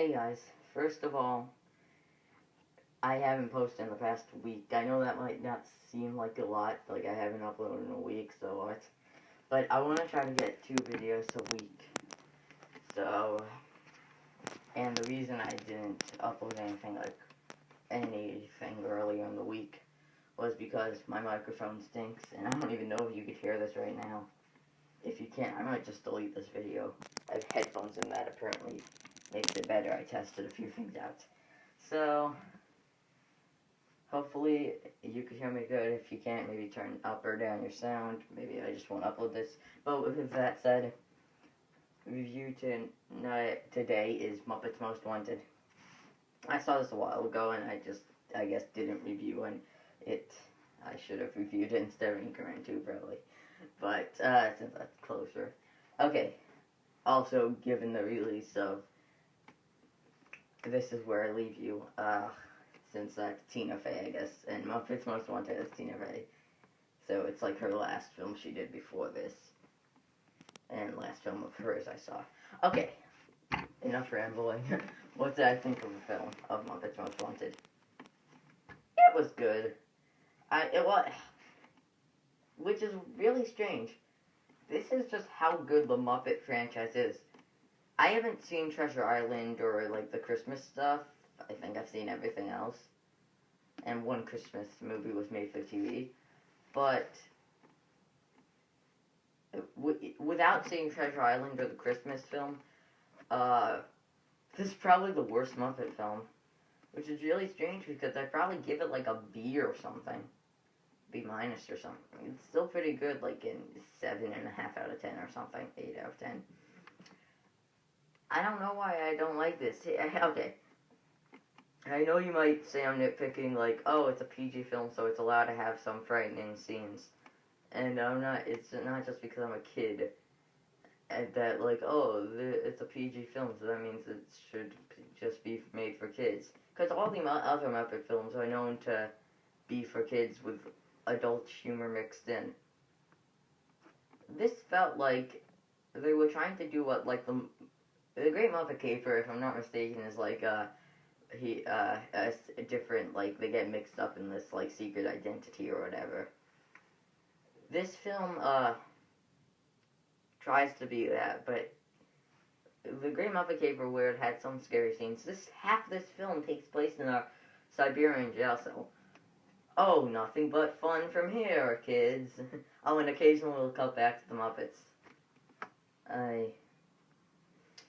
Hey guys, first of all, I haven't posted in the past week. I know that might not seem like a lot, like I haven't uploaded in a week, so what? But I want to try to get 2 videos a week. So, and the reason I didn't upload anything earlier in the week was because my microphone stinks, and I don't even know if you could hear this right now. If you can't, I might just delete this video. I have headphones in that apparently makes it better. I tested a few things out. So, hopefully you can hear me good. If you can't, maybe turn up or down your sound. Maybe I just won't upload this. But with that said, review today is Muppets Most Wanted. I saw this a while ago and I guess didn't review I should have reviewed it instead of Anchorman 2 probably. But, since that's closer. Okay. Also, given the release of This Is Where I Leave You, since that's Tina Fey, I guess, and Muppets Most Wanted is Tina Fey. So it's like her last film she did before this. And last film of hers I saw. Okay. Enough rambling. What did I think of the film of Muppets Most Wanted? It was good. Which is really strange. This is just how good the Muppet franchise is. I haven't seen Treasure Island or, like, the Christmas stuff. I think I've seen everything else. And one Christmas movie was made for TV. But without seeing Treasure Island or the Christmas film, this is probably the worst Muppet film. Which is really strange because I'd probably give it like a B or something. B minus or something. It's still pretty good, like in 7.5 out of 10 or something. 8 out of 10. I don't know why I don't like this. Okay. I know you might say I'm nitpicking, like, oh, it's a PG film, so it's allowed to have some frightening scenes. And it's not just because I'm a kid. And that, like, oh, it's a PG film, so that means it should just be made for kids. Because all the other Muppet films are known to be for kids with adult humor mixed in. This felt like they were trying to do what, like, the Great Muppet Caper, if I'm not mistaken, is like, a different, like, they get mixed up in this, like, secret identity or whatever. This film, tries to be that, but the Great Muppet Caper, where it had some scary scenes, half this film takes place in a Siberian jail cell. Oh, nothing but fun from here, kids. Oh, and occasionally we'll cut back to the Muppets.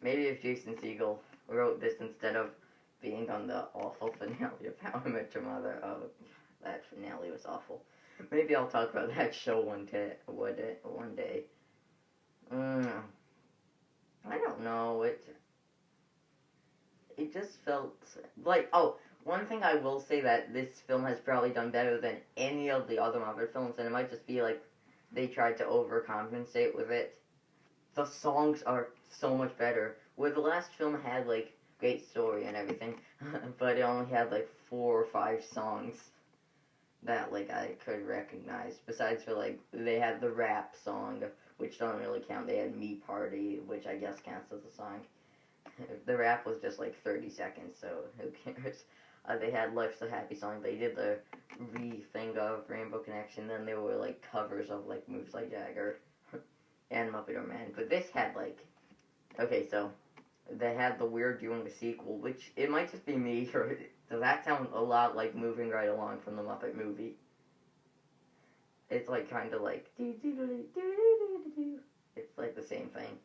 Maybe if Jason Segel wrote this instead of being on the awful finale of How I Met Your Mother. Oh, that finale was awful. Maybe I'll talk about that show one day. I don't know, it just felt like, oh, one thing I will say that this film has probably done better than any of the other Muppet films, and it might just be like they tried to overcompensate with it. The songs are so much better. Where the last film had, like, great story and everything, but it only had, like, 4 or 5 songs that, like, I could recognize. Besides for, like, they had the rap song, which don't really count. They had Me Party, which I guess counts as a song. The rap was just, like, 30 seconds, so who cares? They had Life's a Happy Song. They did the re-thing of Rainbow Connection. Then there were, like, covers of, like, Moves Like Jagger and Muppet or Man. But this had, like... Okay, so they had the We're Doing a sequel, which it might just be me, or does that sound a lot like Moving Right Along from the Muppet movie? It's like kind of like it's like the same thing.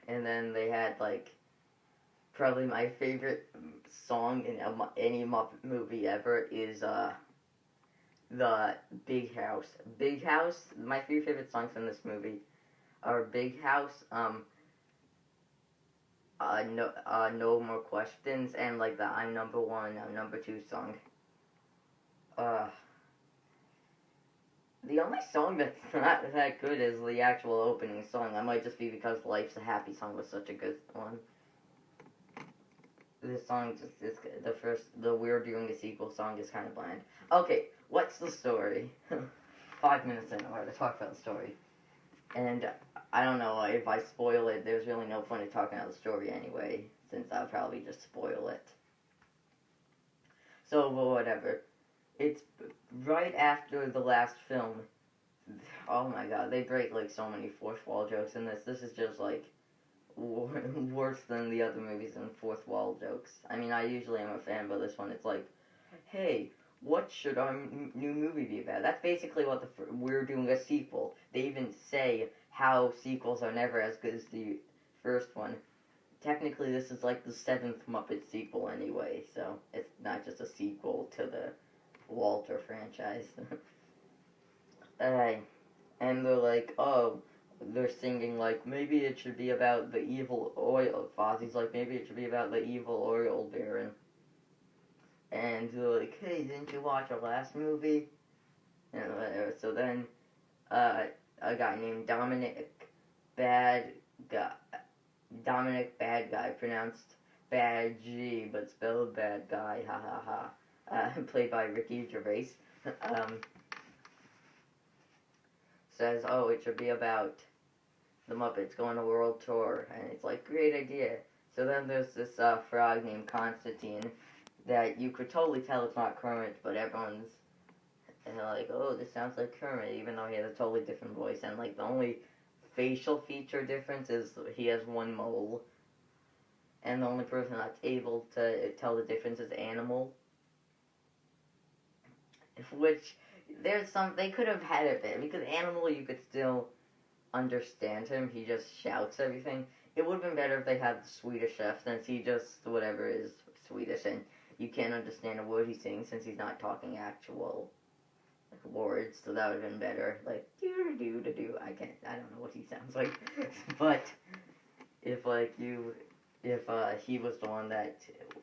And then they had like probably my favorite song in any Muppet movie ever is the Big House. Big House. My 3 favorite songs from this movie are Big House, No More Questions, and like the I'm Number 1, I'm Number 2 song. The only song that's not that good is the actual opening song. That might just be because Life's a Happy Song was such a good one. This song just is the We're Doing a Sequel song is kind of bland. Okay, what's the story? 5 minutes in, I want to talk about the story. And I don't know, if I spoil it, there's really no point in talking about the story anyway, since I'll probably just spoil it. So, well, whatever. It's right after the last film. Oh my god, they break like so many fourth wall jokes in this. This is just like worse than the other movies in fourth wall jokes. I mean, I usually am a fan, but this one it's like, hey, what should our new movie be about? That's basically what we're doing a sequel. They even say how sequels are never as good as the first one. Technically, this is like the seventh Muppet sequel anyway, so it's not just a sequel to the Walter franchise. uh, and they're like, oh, they're singing like, maybe it should be about the evil oil. Fozzie's like, maybe it should be about the evil oil baron. And they're like, hey, didn't you watch our last movie? And whatever. So then, a guy named Bad Guy, Dominic Bad Guy, pronounced Bad G, but spelled Bad Guy, ha ha ha, played by Ricky Gervais, says, oh, it should be about the Muppets going on a world tour, and it's like, great idea. So then there's this frog named Constantine that you could totally tell it's not Kermit, but everyone's and they're like, oh, this sounds like Kermit, even though he has a totally different voice, and like the only facial feature difference is he has one mole, and the only person that's able to tell the difference is Animal. Which, they could have had it there, because Animal you could still understand him, he just shouts everything. It would have been better if they had the Swedish chef, since he just, whatever, is Swedish, and you can't understand a word he's saying since he's not talking actual words, so that would have been better. Like, do. I don't know what he sounds like. But, if he was the one that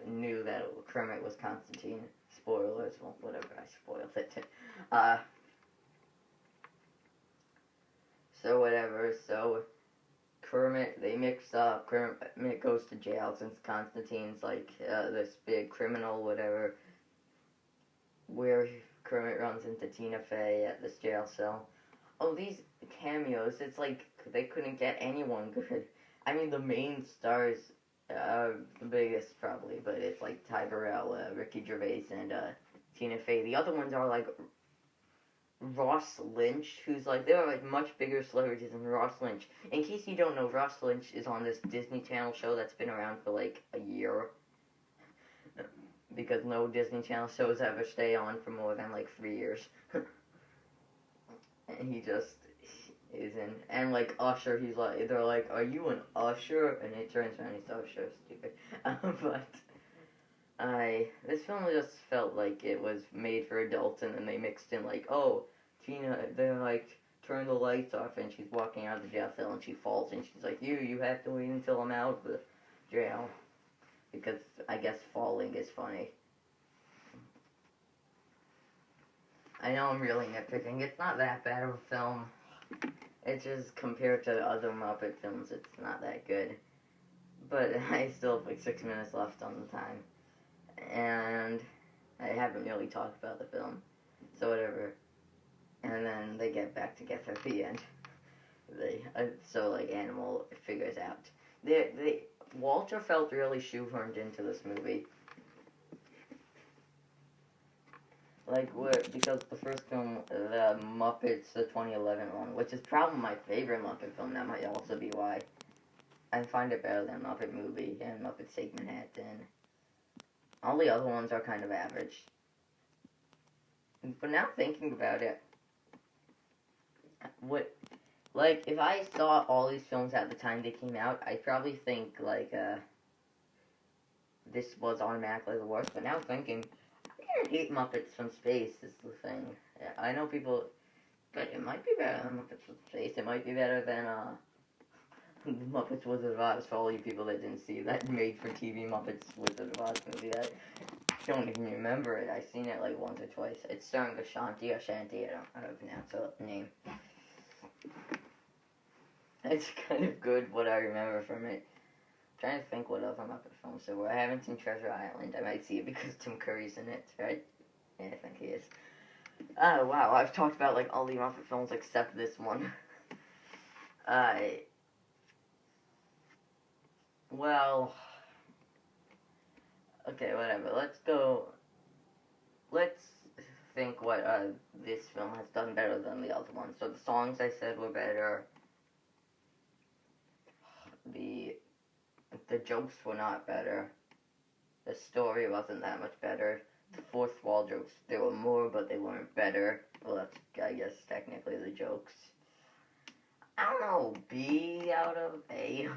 knew that Kermit was Constantine, spoilers, well, whatever, I spoiled it. So whatever, so Kermit, they mix up, Kermit goes to jail since Constantine's like, this big criminal, whatever, where Kermit runs into Tina Fey at this jail cell. Oh, these cameos, it's like, they couldn't get anyone good. I mean, the main stars, the biggest probably, but it's like Ty Burrell, Ricky Gervais, and, Tina Fey. The other ones are like Ross Lynch, who's like, there are like much bigger celebrities than Ross Lynch. In case you don't know, Ross Lynch is on this Disney Channel show that's been around for like a year. Because no Disney Channel shows ever stay on for more than like 3 years. And he just is in. And like Usher, he's like, they're like, are you an Usher? And he turns around and he's Usher, stupid. But this film just felt like it was made for adults, and then they mixed in like, oh, Tina, they're like, turn the lights off, and she's walking out of the jail cell, and she falls, and she's like, you have to wait until I'm out of the jail, because I guess falling is funny. I know I'm really nitpicking, it's not that bad of a film, it's just, compared to other Muppet films, it's not that good, but I still have like 6 minutes left on the time. And I haven't really talked about the film, so whatever. And then they get back together at the end. So like Animal figures out. Walter felt really shoehorned into this movie. Like because the first film, the Muppets, the 2011 one, which is probably my favorite Muppet film. That might also be why I find it better than Muppet Movie and Muppet Take Manhattan. All the other ones are kind of average. But now thinking about it, if I saw all these films at the time they came out, I'd probably think, like, this was automatically the worst. But now thinking, I hate Muppets from Space is the thing. Yeah, I know people, but it might be better than Muppets from Space. It might be better than, Muppets Wizard of Oz, for all you people that didn't see that made-for-TV Muppets Wizard of Oz movie. That I don't even remember it. I've seen it like once or twice. It's starring Ashanti. I don't know how to pronounce her name. It's kind of good what I remember from it. I'm trying to think what other Muppet films there were. I haven't seen Treasure Island. I might see it because Tim Curry's in it, right? Yeah, I think he is. Oh, wow. I've talked about like all the Muppet films except this one. I well, okay, whatever. Let's think what this film has done better than the other ones. So the songs I said were better. The the jokes were not better. The story wasn't that much better. The fourth wall jokes, there were more, but they weren't better. Well, that's, I guess, technically the jokes. I don't know, B out of A.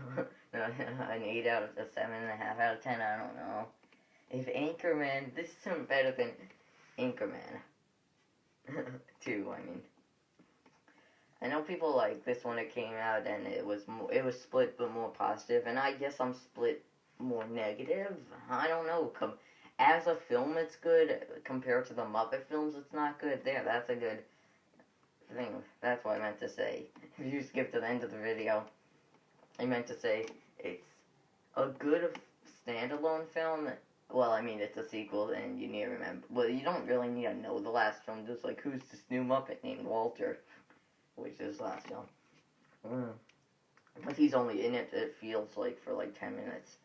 No, an 8 out of a 7.5 out of 10, I don't know. If Anchorman, this isn't better than Anchorman. 2, I mean. I know people like this when it came out, and it was split but more positive, and I guess I'm split more negative. I don't know. As a film, it's good. Compared to the Muppet films, it's not good. There, that's a good thing. That's what I meant to say. If you skip to the end of the video, I meant to say it's a good standalone film. Well, I mean, it's a sequel, and you need to remember. Well, you don't really need to know the last film. Just like, who's this new Muppet named Walter? Which is last film. But he's only in it, it feels like, for like 10 minutes.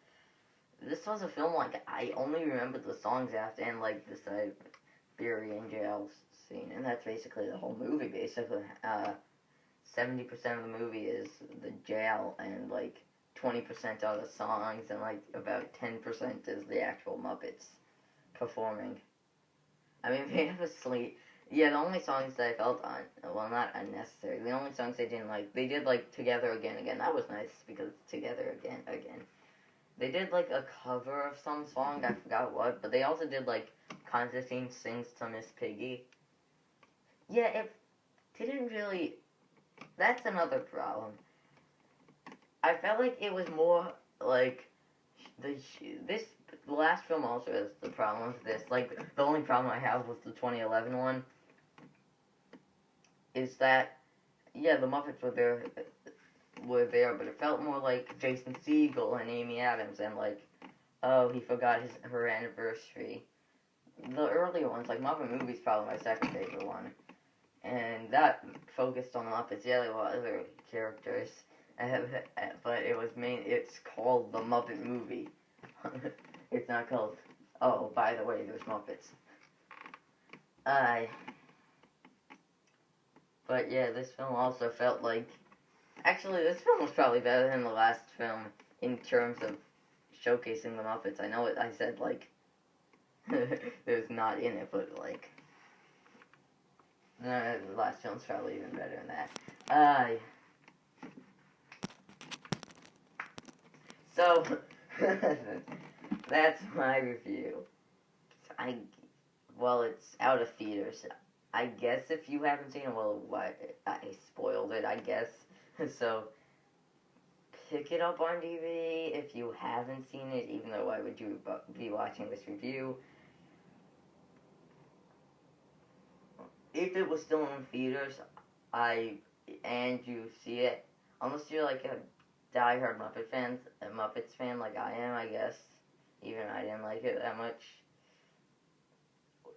This was a film, like, I only remember the songs after, and like this Siberian jail scene, and that's basically the whole movie, basically. 70% of the movie is the jail, and like 20% are the songs, and like about 10% is the actual Muppets performing. I mean, they have a sleep. Yeah, the only songs that I felt well, not unnecessary. The only songs I didn't like, they did like Together Again. That was nice because Together Again. They did like a cover of some song, I forgot what, but they also did like Constantine Sings to Miss Piggy. Yeah, it didn't really. That's another problem. I felt like it was more like the last film also has the problem with this. Like, the only problem I have with the 2011 one is that, yeah, the Muppets were there, but it felt more like Jason Segel and Amy Adams, and like, oh, he forgot her anniversary. The earlier ones, like Muppet Movie's probably my second favorite one, and that focused on the Muppets. Yeah, there were other characters, but it's called the Muppet Movie. It's not called, oh, by the way, there's Muppets. But yeah, this film also felt like, actually, this film was probably better than the last film in terms of showcasing the Muppets. I know I said, like, there's not in it, but, like, the last film's probably even better than that. So, that's my review. Well, it's out of theaters. I guess if you haven't seen it, well, I spoiled it, I guess. So, pick it up on DVD if you haven't seen it, even though why would you be watching this review? If it was still in theaters, and you see it, unless you're like a diehard Muppets fan like I am, I guess. Even I didn't like it that much.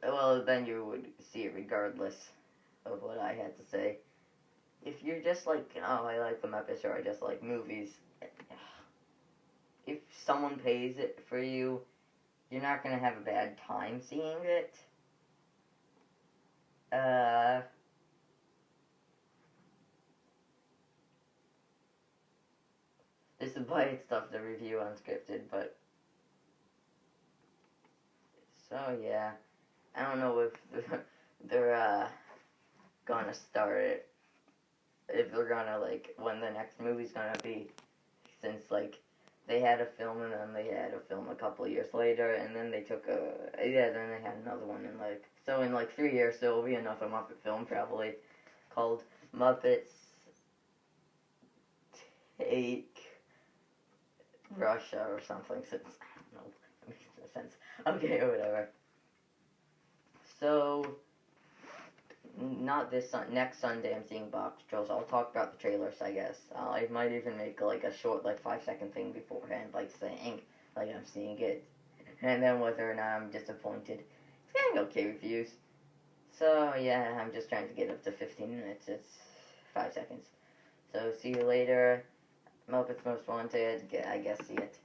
Well, then you would see it regardless of what I had to say. If you're just like, oh, I like the Muppets, or I just like movies, if someone pays it for you, you're not gonna have a bad time seeing it. This is why it's tough to review unscripted, but so yeah, I don't know if they're gonna start it, if they're gonna, like, when the next movie's gonna be, since, like, they had a film, and then they had a film a couple of years later, and then they took then they had another one, and, like, so in, like, 3 years, there will be another Muppet film, probably, called Muppets Take Russia, or something, since, I don't know, it makes no sense. Okay, whatever. So, not this next Sunday I'm seeing Boxtrolls. I'll talk about the trailers, I guess. I might even make like a short, like 5-second thing beforehand, like saying, like, I'm seeing it, and then whether or not I'm disappointed. It's getting okay reviews. So yeah, I'm just trying to get up to 15 minutes. It's 5 seconds. So see you later. Muppets Most Wanted. I guess see it.